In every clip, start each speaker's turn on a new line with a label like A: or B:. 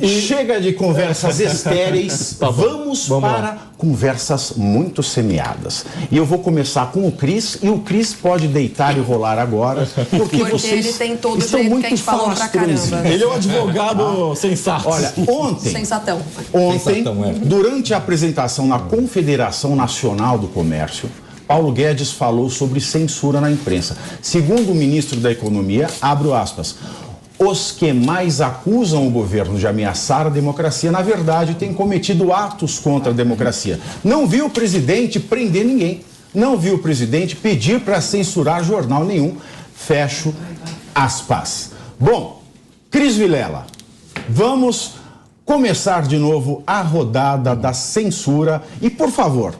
A: Chega de conversas estéreis, vamos para lá. Conversas muito semeadas. E eu vou começar com o Cris, e o Cris pode deitar e rolar agora, porque vocês
B: ele tem todo o
A: estão
B: jeito
A: muito
B: que a gente falou pra caramba.
C: Ele é um advogado sensato.
A: Olha,
B: Sensatão.
A: Ontem, durante a apresentação na Confederação Nacional do Comércio, Paulo Guedes falou sobre censura na imprensa. Segundo o ministro da Economia, abro aspas, os que mais acusam o governo de ameaçar a democracia, na verdade, têm cometido atos contra a democracia. Não vi o presidente prender ninguém. Não vi o presidente pedir para censurar jornal nenhum. Fecho aspas. Bom, Cris Vilela, vamos começar de novo a rodada da censura. E, por favor,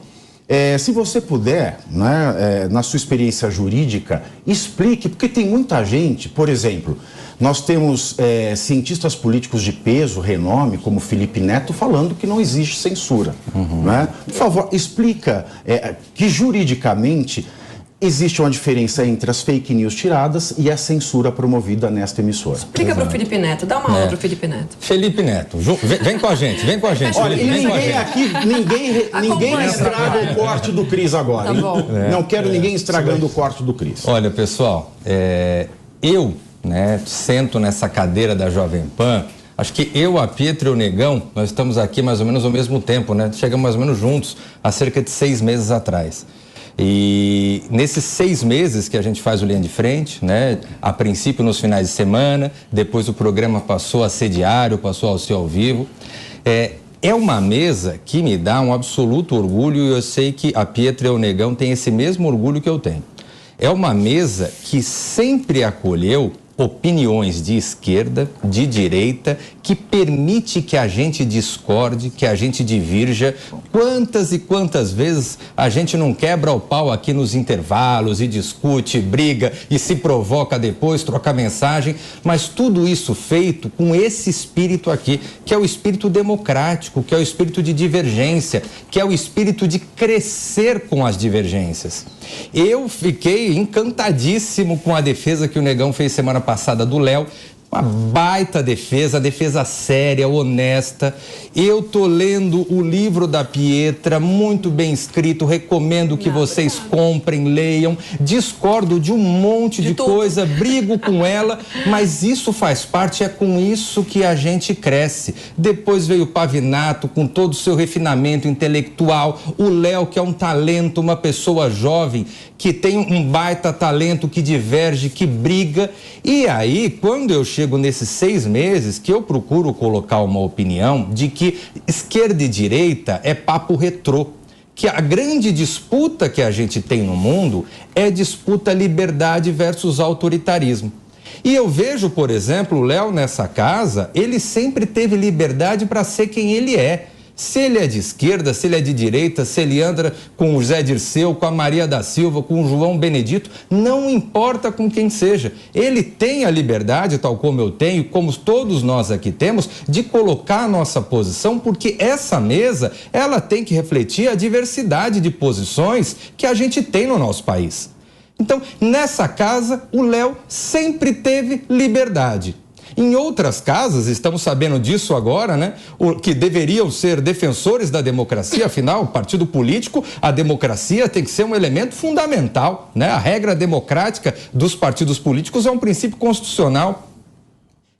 A: se você puder, né, na sua experiência jurídica, explique, porque tem muita gente, por exemplo, nós temos cientistas políticos de peso, renome, como Felipe Neto, falando que não existe censura. Né? Por favor, explica que juridicamente existe uma diferença entre as fake news tiradas e a censura promovida nesta emissora.
B: Explica para o Felipe Neto, dá uma aula para o Felipe Neto.
C: Felipe Neto, vem com a gente, vem com a gente.
A: Olha, ninguém estraga o corte do Cris agora.
B: Tá bom.
A: Não quero ninguém estragando o corte do Cris.
C: Olha, pessoal, eu sento nessa cadeira da Jovem Pan. Acho que eu, a Pietra e o Negão, nós estamos aqui mais ou menos ao mesmo tempo, né? Chegamos mais ou menos juntos há cerca de 6 meses atrás. E nesses 6 meses que a gente faz o Linha de Frente, né? A princípio nos finais de semana, depois o programa passou a ser diário, passou a ser ao vivo. É uma mesa que me dá um absoluto orgulho e eu sei que a Pietra e o Negão têm esse mesmo orgulho que eu tenho. É uma mesa que sempre acolheu opiniões de esquerda, de direita, que permite que a gente discorde, que a gente divirja. Quantas e quantas vezes a gente não quebra o pau aqui nos intervalos e discute, briga e se provoca depois, troca mensagem, mas tudo isso feito com esse espírito aqui, que é o espírito democrático, que é o espírito de divergência, que é o espírito de crescer com as divergências. Eu fiquei encantadíssimo com a defesa que o Negão fez semana passada do Léo. Uma baita defesa séria, honesta. Eu tô lendo o livro da Pietra, muito bem escrito, recomendo que vocês comprem, leiam. Discordo de um monte de coisa, brigo com ela, mas isso faz parte, é com isso que a gente cresce. Depois veio o Pavinato, com todo o seu refinamento intelectual, o Léo, que é um talento, uma pessoa jovem, que tem um baita talento, que diverge, que briga. E aí, quando eu chego nesses 6 meses, que eu procuro colocar uma opinião de que esquerda e direita é papo retrô, que a grande disputa que a gente tem no mundo é disputa liberdade versus autoritarismo. E eu vejo, por exemplo, o Léo nessa casa, ele sempre teve liberdade para ser quem ele é. Se ele é de esquerda, se ele é de direita, se ele anda com o Zé Dirceu, com a Maria da Silva, com o João Benedito, não importa com quem seja. Ele tem a liberdade, tal como eu tenho, como todos nós aqui temos, de colocar a nossa posição, porque essa mesa, ela tem que refletir a diversidade de posições que a gente tem no nosso país. Então, nessa casa, o Léo sempre teve liberdade. Em outras casas, estamos sabendo disso agora, né? Que deveriam ser defensores da democracia, afinal, o partido político, a democracia tem que ser um elemento fundamental, né? A regra democrática dos partidos políticos é um princípio constitucional.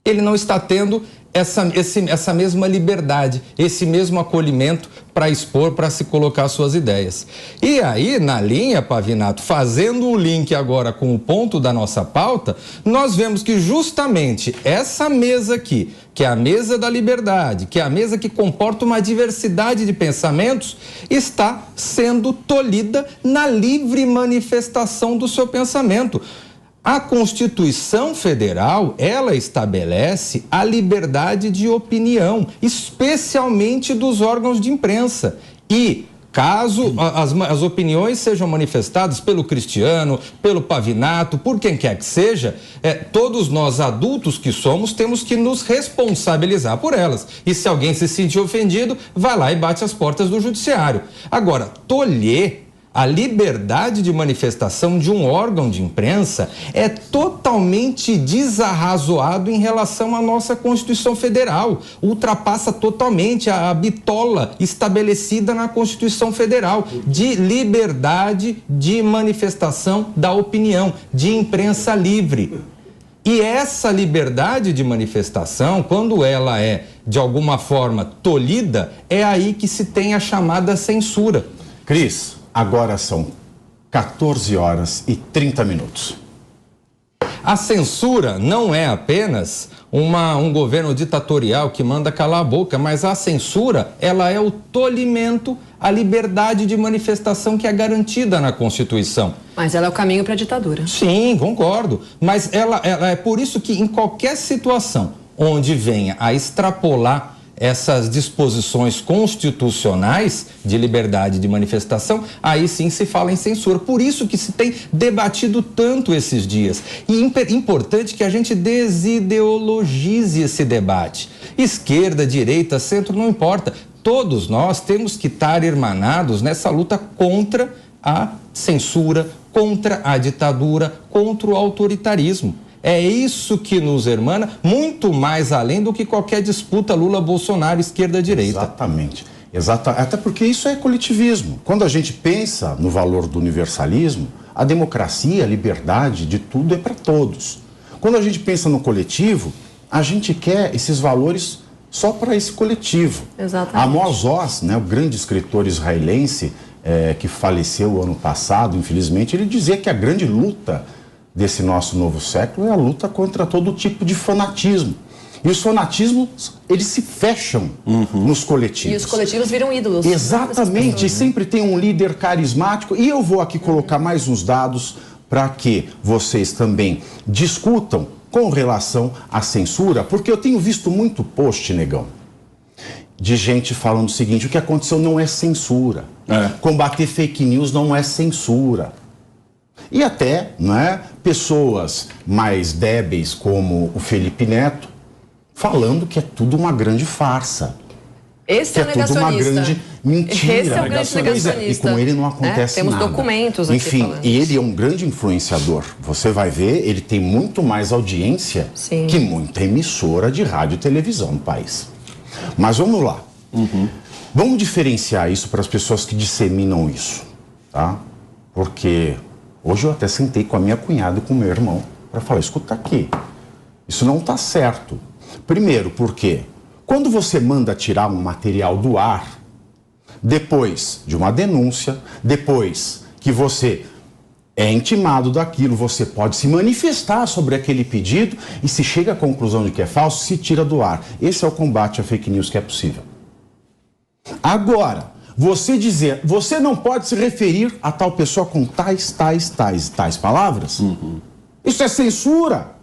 C: Ele não está tendo essa mesma liberdade, esse mesmo acolhimento para expor, para se colocar suas ideias. E aí, na linha, Pavinato, fazendo o link agora com o ponto da nossa pauta, nós vemos que justamente essa mesa aqui, que é a mesa da liberdade, que é a mesa que comporta uma diversidade de pensamentos, está sendo tolhida na livre manifestação do seu pensamento. A Constituição Federal, ela estabelece a liberdade de opinião, especialmente dos órgãos de imprensa. E, caso as opiniões sejam manifestadas pelo Cristiano, pelo Pavinato, por quem quer que seja, todos nós adultos que somos temos que nos responsabilizar por elas. E se alguém se sentir ofendido, vai lá e bate as portas do judiciário. Agora, tolher A liberdade de manifestação de um órgão de imprensa é totalmente desarrazoado em relação à nossa Constituição Federal. Ultrapassa totalmente a bitola estabelecida na Constituição Federal de liberdade de manifestação da opinião, de imprensa livre. E essa liberdade de manifestação, quando ela é de alguma forma tolhida, é aí que se tem a chamada censura.
A: Cris, agora são 14 horas e 30 minutos.
C: A censura não é apenas um governo ditatorial que manda calar a boca, mas a censura, ela é o tolimento à liberdade de manifestação que é garantida na Constituição.
B: Mas ela é o caminho para a ditadura.
C: Sim, concordo. Mas ela é por isso que em qualquer situação onde venha a extrapolar essas disposições constitucionais de liberdade de manifestação, aí sim se fala em censura. Por isso que se tem debatido tanto esses dias. E importante que a gente desideologize esse debate. Esquerda, direita, centro, não importa. Todos nós temos que estar irmanados nessa luta contra a censura, contra a ditadura, contra o autoritarismo. É isso que nos hermana, muito mais além do que qualquer disputa Lula-Bolsonaro, esquerda-direita.
A: Exatamente. Até porque isso é coletivismo. Quando a gente pensa no valor do universalismo, a democracia, a liberdade de tudo é para todos. Quando a gente pensa no coletivo, a gente quer esses valores só para esse coletivo.
B: Exatamente.
A: Amos Oz, né, o grande escritor israelense que faleceu ano passado, infelizmente, ele dizia que a grande luta desse nosso novo século é a luta contra todo tipo de fanatismo. E os fanatismos, eles se fecham nos coletivos.
B: E os coletivos viram ídolos.
A: Exatamente, sempre tem um líder carismático. E eu vou aqui colocar mais uns dados para que vocês também discutam com relação à censura, porque eu tenho visto muito post, Negão, de gente falando o seguinte: o que aconteceu não é censura. Combater fake news não é censura. E até, né, pessoas mais débeis como o Felipe Neto falando que é tudo uma grande farsa.
B: Esse é o negacionista.
A: Tudo uma grande mentira.
B: Esse é o grande negacionista.
A: E com ele não acontece
B: nada. Temos documentos aqui
A: Enfim,
B: falando
A: e ele é um grande influenciador. Você vai ver, ele tem muito mais audiência que muita emissora de rádio e televisão no país. Mas vamos lá. Vamos diferenciar isso para as pessoas que disseminam isso, tá? Porque hoje eu até sentei com a minha cunhada e com o meu irmão para falar: escuta aqui, isso não está certo. Primeiro, porque quando você manda tirar um material do ar, depois de uma denúncia, depois que você é intimado daquilo, você pode se manifestar sobre aquele pedido e se chega à conclusão de que é falso, se tira do ar. Esse é o combate à fake news que é possível. Agora, você dizer, você não pode se referir a tal pessoa com tais palavras, isso é censura.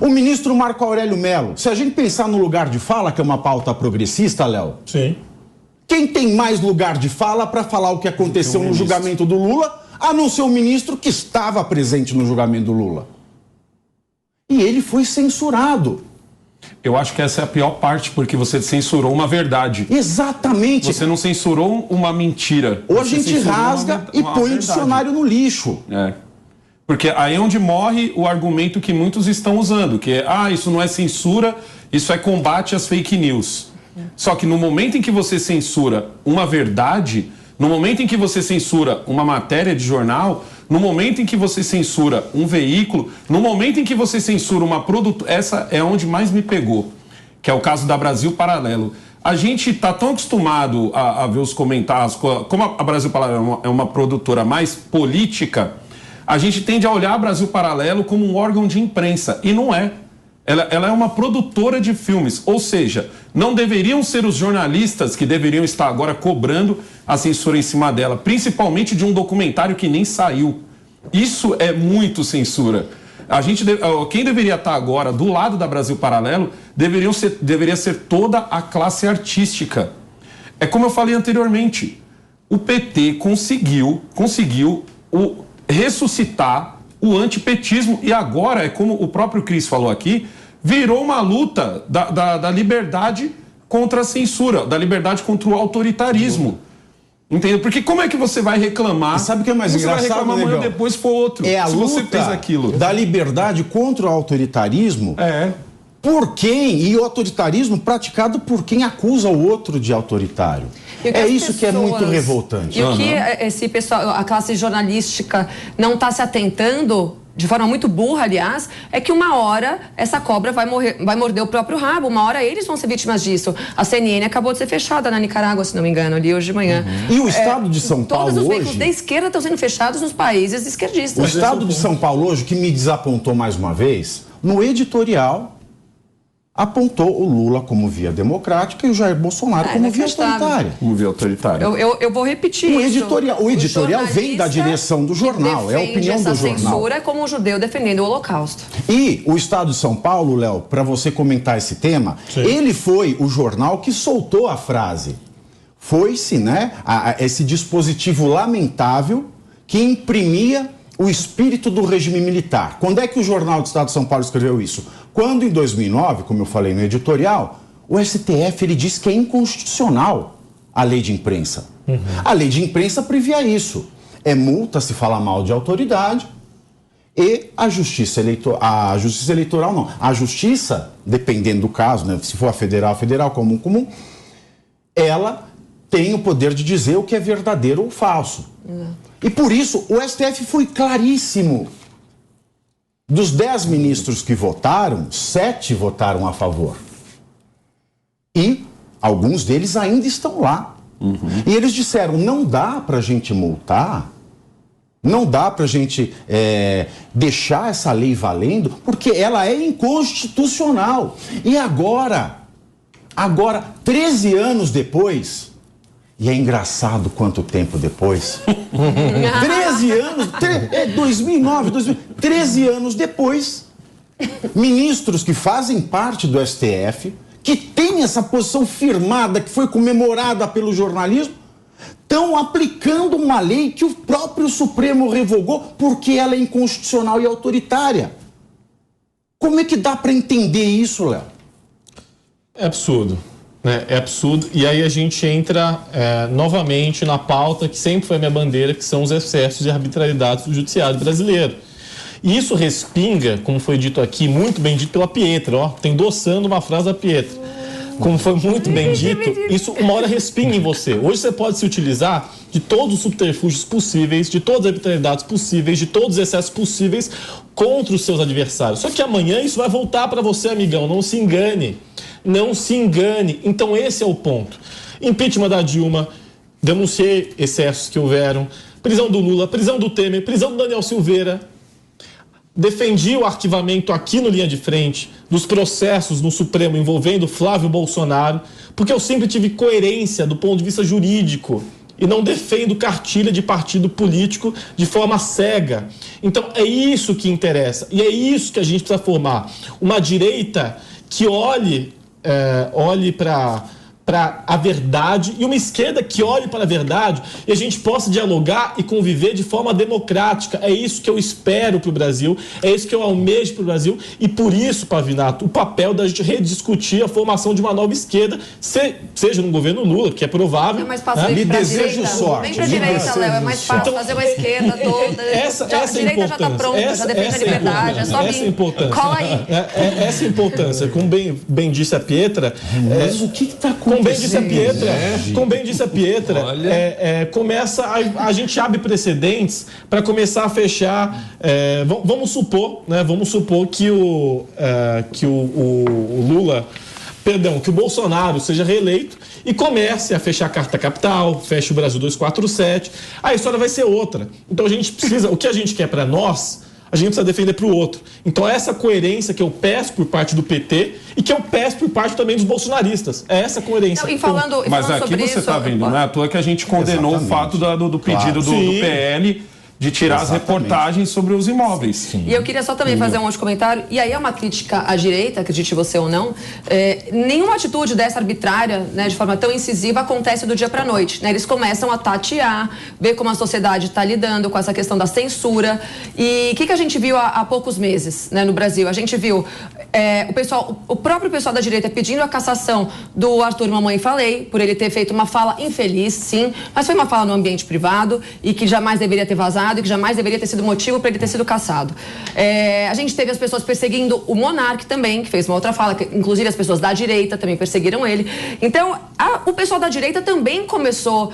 A: O ministro Marco Aurélio Mello, se a gente pensar no lugar de fala, que é uma pauta progressista, Léo,
D: sim,
A: quem tem mais lugar de fala para falar o que aconteceu no julgamento do Lula, a não ser o ministro que estava presente no julgamento do Lula? E ele foi censurado.
D: Eu acho que essa é a pior parte, porque você censurou uma verdade.
A: Exatamente.
D: Você não censurou uma mentira.
A: Ou a gente rasga e põe o dicionário no lixo.
D: Porque aí é onde morre o argumento que muitos estão usando, que é: isso não é censura, isso é combate às fake news. Só que no momento em que você censura uma verdade, no momento em que você censura uma matéria de jornal, no momento em que você censura um veículo, no momento em que você censura uma produtora, essa é onde mais me pegou, que é o caso da Brasil Paralelo. A gente está tão acostumado a ver os comentários, como a Brasil Paralelo é uma produtora mais política, a gente tende a olhar a Brasil Paralelo como um órgão de imprensa, e não é. Ela é uma produtora de filmes, ou seja, não deveriam ser os jornalistas que deveriam estar agora cobrando a censura em cima dela, principalmente de um documentário que nem saiu. Isso é muito censura. Quem deveria estar agora do lado da Brasil Paralelo deveria ser toda a classe artística. É como eu falei anteriormente, o PT conseguiu ressuscitar o antipetismo, e agora, é como o próprio Cris falou aqui, virou uma luta da liberdade contra a censura, da liberdade contra o autoritarismo. Entendeu? Porque como é que você vai reclamar?
A: E sabe o que é mais engraçado,
D: você vai reclamar amanhã
A: Negão?
D: depois for outro.
A: É a
D: se
A: luta
D: você fez aquilo.
A: da liberdade contra o autoritarismo. Por quem? E o autoritarismo praticado por quem acusa o outro de autoritário. É isso que é muito revoltante.
B: E o que esse pessoal, a classe jornalística não está se atentando, de forma muito burra, aliás, é que uma hora essa cobra vai morder o próprio rabo. Uma hora eles vão ser vítimas disso. A CNN acabou de ser fechada na Nicarágua, se não me engano, ali hoje de manhã.
A: E o estado de São Paulo hoje...
B: Todos os veículos da esquerda estão sendo fechados nos países esquerdistas.
A: O estado de São Paulo hoje, que me desapontou mais uma vez, no editorial... apontou o Lula como via democrática e o Jair Bolsonaro como via autoritária.
D: Como via autoritária.
B: Eu vou repetir isso.
A: O editorial vem da direção do jornal, é a opinião do jornal.
B: Essa censura é como um judeu defendendo o Holocausto.
A: E o Estado de São Paulo, Léo, para você comentar esse tema, ele foi o jornal que soltou a frase. Foi-se, né, esse dispositivo lamentável que imprimia o espírito do regime militar. Quando é que o Jornal do Estado de São Paulo escreveu isso? Quando, em 2009, como eu falei no editorial, o STF ele disse que é inconstitucional a lei de imprensa. A lei de imprensa previa isso. É multa se falar mal de autoridade e a justiça eleitoral não. A justiça, dependendo do caso, né, se for a federal, comum, ela tem o poder de dizer o que é verdadeiro ou falso. E por isso o STF foi claríssimo. Dos 10 ministros que votaram, 7 votaram a favor. E alguns deles ainda estão lá. E eles disseram, não dá para a gente multar, não dá para a gente deixar essa lei valendo, porque ela é inconstitucional. E agora, 13 anos depois... E é engraçado quanto tempo depois. 13 anos, 2009, 13 anos depois, ministros que fazem parte do STF, que têm essa posição firmada, que foi comemorada pelo jornalismo, estão aplicando uma lei que o próprio Supremo revogou porque ela é inconstitucional e autoritária. Como é que dá para entender isso, Léo?
E: É absurdo. É absurdo, e aí a gente entra novamente na pauta que sempre foi a minha bandeira, que são os excessos e arbitrariedades do judiciário brasileiro. E isso respinga, como foi dito aqui, muito bem dito pela Pietra, tá endossando uma frase da Pietra. Como foi muito bem dito, isso uma hora respinga em você. Hoje você pode se utilizar de todos os subterfúgios possíveis, de todas as arbitrariedades possíveis, de todos os excessos possíveis contra os seus adversários. Só que amanhã isso vai voltar para você, amigão, não se engane. Não se engane. Então esse é o ponto. Impeachment da Dilma, denunciei excessos que houveram, prisão do Lula, prisão do Temer, prisão do Daniel Silveira. Defendi o arquivamento aqui no Linha de Frente dos processos no Supremo envolvendo Flávio Bolsonaro, porque eu sempre tive coerência do ponto de vista jurídico e não defendo cartilha de partido político de forma cega. Então é isso que interessa e é isso que a gente precisa formar. Uma direita que olhe para a verdade e uma esquerda que olhe para a verdade e a gente possa dialogar e conviver de forma democrática. É isso que eu espero para o Brasil, é isso que eu almejo para o Brasil e por isso, Pavinato, o papel da gente rediscutir a formação de uma nova esquerda, seja no governo Lula, que é provável.
B: É mais fácil vir para a direita. Vem para a direita, Léo, é mais fácil fazer uma esquerda toda.
E: A
B: direita já está pronta, já defende a liberdade, é só vir. Cola aí.
E: Essa importância, como bem disse a Pietra...
A: Mas o que está acontecendo?
E: Como bem disse a Pietra, começa a gente abre precedentes para começar a fechar. Vamos supor que o Lula, que o Bolsonaro seja reeleito e comece a fechar a Carta Capital, feche o Brasil 247. A história vai ser outra. Então a gente precisa, o que a gente quer para nós, a gente precisa defender para o outro. Então essa coerência que eu peço por parte do PT e que eu peço por parte também dos bolsonaristas. É essa coerência.
D: Mas aqui você está vendo, não é à toa que a gente condenou o fato do pedido do PL de tirar as reportagens sobre os imóveis.
B: Sim. E eu queria só também fazer um outro comentário, e aí é uma crítica à direita, acredite você ou não, nenhuma atitude dessa arbitrária, né, de forma tão incisiva, acontece do dia para a noite. Né? Eles começam a tatear, ver como a sociedade está lidando com essa questão da censura. E o que a gente viu há poucos meses, né, no Brasil? A gente viu o próprio pessoal da direita pedindo a cassação do Arthur Mamãe Falei, por ele ter feito uma fala infeliz, sim, mas foi uma fala no ambiente privado e que jamais deveria ter vazado e que jamais deveria ter sido motivo para ele ter sido cassado. A gente teve as pessoas perseguindo o Monark também, que fez uma outra fala, que, inclusive as pessoas da direita também perseguiram ele. Então, o pessoal da direita também começou,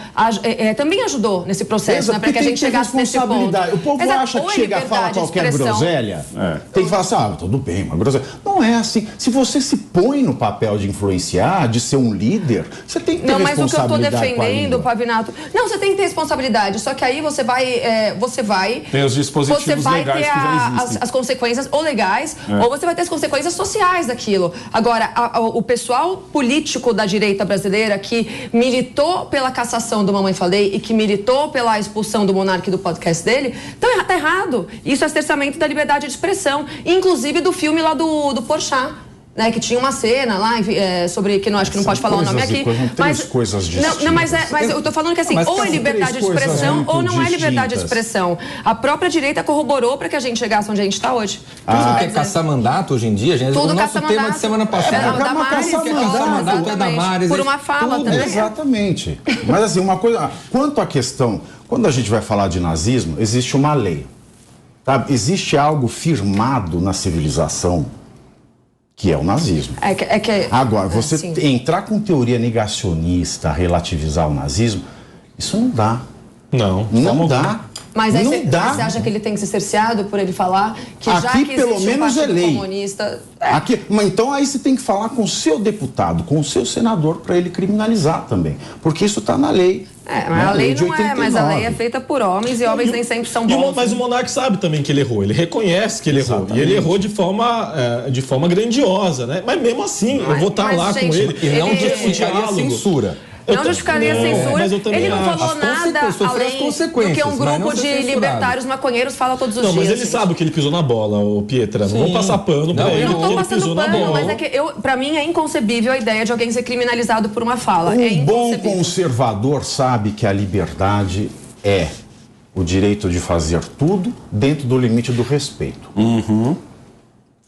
B: também ajudou nesse processo, né, para que a gente chegasse nesse ponto.
A: O povo acha que chega a falar qualquer groselha, tem que falar assim, tudo bem, uma groselha. Não é assim. Se você se põe no papel de influenciar, de ser um líder, você tem que ter responsabilidade. Não, mas o que eu estou defendendo,
B: Pavinato, não, você tem que ter responsabilidade, só que aí você vai
D: tem os dispositivos
B: você vai
D: legais
B: ter
D: que já existem.
B: as consequências ou legais, ou você vai ter as consequências sociais daquilo. Agora, o pessoal político da direita brasileira que militou pela cassação do Mamãe Falei e que militou pela expulsão do Monark do podcast dele, tá errado. Isso é cerceamento da liberdade de expressão, inclusive do filme lá do Porchat, né, que tinha uma cena lá sobre que não acho que não pode falar o nome aqui,
A: mas coisas distintas.
B: Mas eu tô falando que assim, ou é liberdade de expressão ou não é liberdade de expressão. A própria direita corroborou para que a gente chegasse onde a gente está hoje.
C: Tudo não quer caçar mandato hoje em dia, gente.
B: Tudo
C: o nosso tema de semana passada.
B: Damares,
C: Damares,
B: por uma fala também.
A: Exatamente. Mas assim, uma coisa, quanto à questão, quando a gente vai falar de nazismo, existe uma lei. Tá? Existe algo firmado na civilização que é o nazismo. Agora, você entrar com teoria negacionista, relativizar o nazismo, isso não dá. Não dá.
B: Mas aí você acha que ele tem que ser cerceado por ele falar que
A: aqui,
B: já que
A: pelo menos
B: um
A: é lei.
B: Comunista...
A: Mas então aí você tem que falar com o seu deputado, com o seu senador, para ele criminalizar também. Porque isso está na lei.
B: Mas a lei não é, mas a lei é feita por homens e homens nem sempre são bons.
E: Mas o Monark sabe também que ele errou, ele reconhece que ele errou. E ele errou de forma grandiosa, né? Mas mesmo assim, eu vou estar lá com ele.
C: E não justificaria a censura.
B: Não justificaria a censura. Ele não falou nada além do que um grupo de libertários maconheiros fala todos os dias.
E: Não, mas ele sabe que ele pisou na bola, o Pietra. Não vou passar pano pra ele.
B: Não tô passando pano, mas é que pra mim é inconcebível a ideia de alguém ser criminalizado por uma fala.
A: Um bom conservador sabe que a liberdade é o direito de fazer tudo dentro do limite do respeito.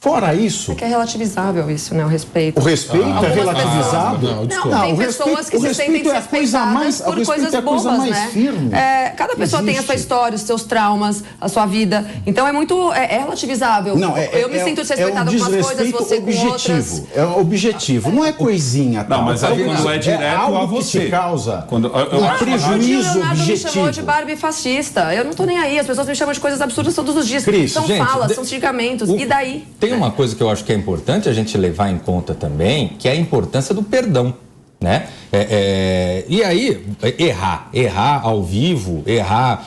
A: Fora isso...
B: É que é relativizável isso, né? O respeito.
A: O respeito é relativizado?
B: Não, tem pessoas que se sentem desrespeitadas por coisas bobas, né?
A: Firme.
B: Cada pessoa tem a sua história, os seus traumas, a sua vida. Então é muito... É relativizável. Eu me sinto desrespeitada com umas coisas, você com outras.
A: É objetivo. Não é coisinha.
D: Não, mas aí quando é direto a você.
A: Que te causa
B: um
A: prejuízo objetivo.
B: Me chamou de Barbie fascista. Eu não tô nem aí. As pessoas me chamam de coisas absurdas todos os dias. São falas, são xingamentos. E daí?
C: Tem uma coisa que eu acho que é importante a gente levar em conta também, que é a importância do perdão, né? E aí, errar ao vivo, errar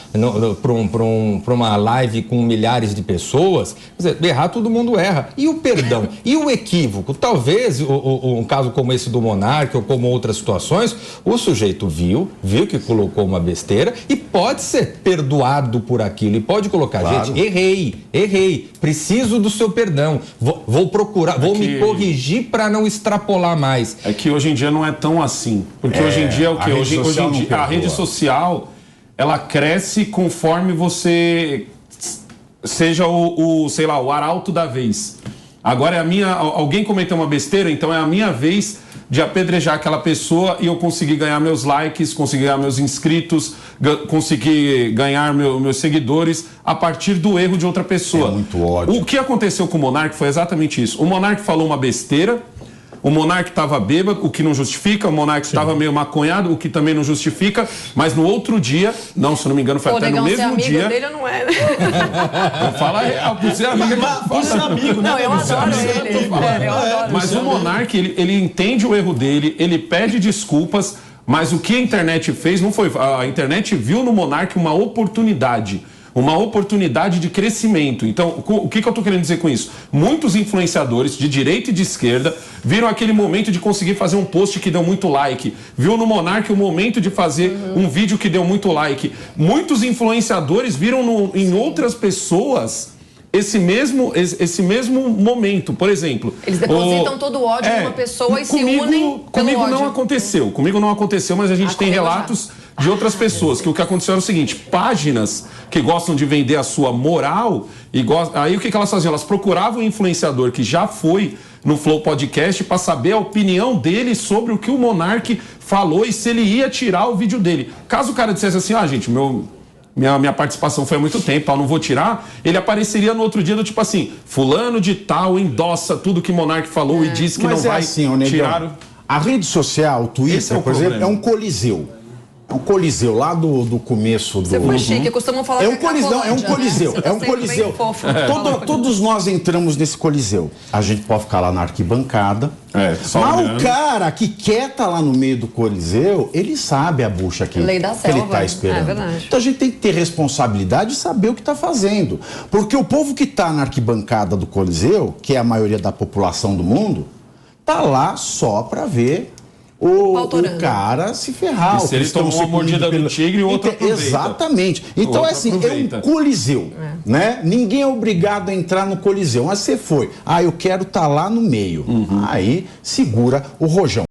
C: para uma live com milhares de pessoas, quer dizer, errar todo mundo erra. E o perdão? E o equívoco? Talvez, um caso como esse do Monark ou como outras situações, o sujeito viu que colocou uma besteira e pode ser perdoado por aquilo e pode colocar, claro. Gente, errei, preciso do seu perdão, vou procurar, vou me corrigir para não extrapolar mais.
D: É que hoje em dia não é tão assim. Porque hoje em dia é o que? Hoje em dia a rede social, ela cresce conforme você seja sei lá, o arauto da vez. Agora alguém cometeu uma besteira, então é a minha vez de apedrejar aquela pessoa e eu conseguir ganhar meus likes, conseguir ganhar meus inscritos, conseguir ganhar meus seguidores a partir do erro de outra pessoa.
A: É muito ódio.
D: O que aconteceu com o Monark foi exatamente isso. O Monark falou uma besteira, o Monark estava bêbado, o que não justifica. O Monark estava meio maconhado, o que também não justifica. Mas no outro dia, se não me engano, foi até no mesmo dia.
B: Amigo dele não é, né?
D: Fala real, por ser amigo.
E: Você é amigo, né?
B: Não, eu adoro ele.
D: Mas o Monark, ele entende o erro dele, ele pede desculpas, mas o que a internet fez não foi. A internet viu no Monark uma oportunidade de crescimento. Então, o que eu estou querendo dizer com isso? Muitos influenciadores de direita e de esquerda viram aquele momento de conseguir fazer um post que deu muito like. Viu no Monark o momento de fazer um vídeo que deu muito like. Muitos influenciadores viram em outras pessoas esse mesmo momento. Por exemplo...
B: Eles depositam todo o ódio numa pessoa e se unem pelo
D: Comigo
B: ódio.
D: não aconteceu, mas a gente tem relatos de outras pessoas, que o que aconteceu era o seguinte, páginas que gostam de vender a sua moral, aí o que elas faziam? Elas procuravam um influenciador que já foi no Flow Podcast para saber a opinião dele sobre o que o Monark falou e se ele ia tirar o vídeo dele. Caso o cara dissesse assim, gente, minha participação foi há muito tempo, não vou tirar, ele apareceria no outro dia do tipo assim, fulano de tal endossa tudo que Monark falou e disse que
A: Mas
D: não vai tirar...
A: A rede social, o Twitter, por exemplo, é um coliseu. É um coliseu lá do começo do...
B: Você foi chique, costumam falar
A: é um coliseu, é um coliseu, é um coliseu. Todos nós entramos nesse coliseu. A gente pode ficar lá na arquibancada. Mas o cara que quer estar lá no meio do coliseu, ele sabe a bucha que ele está esperando. Então a gente tem que ter responsabilidade e saber o que está fazendo. Porque o povo que está na arquibancada do coliseu, que é a maioria da população do mundo, tá lá só para ver o cara se ferrar.
D: E se ele tomou uma mordida do tigre e o outro aproveita.
A: Exatamente. Então, assim, é um coliseu, né? Ninguém é obrigado a entrar no coliseu. Mas você foi. Eu quero estar lá no meio. Aí segura o rojão.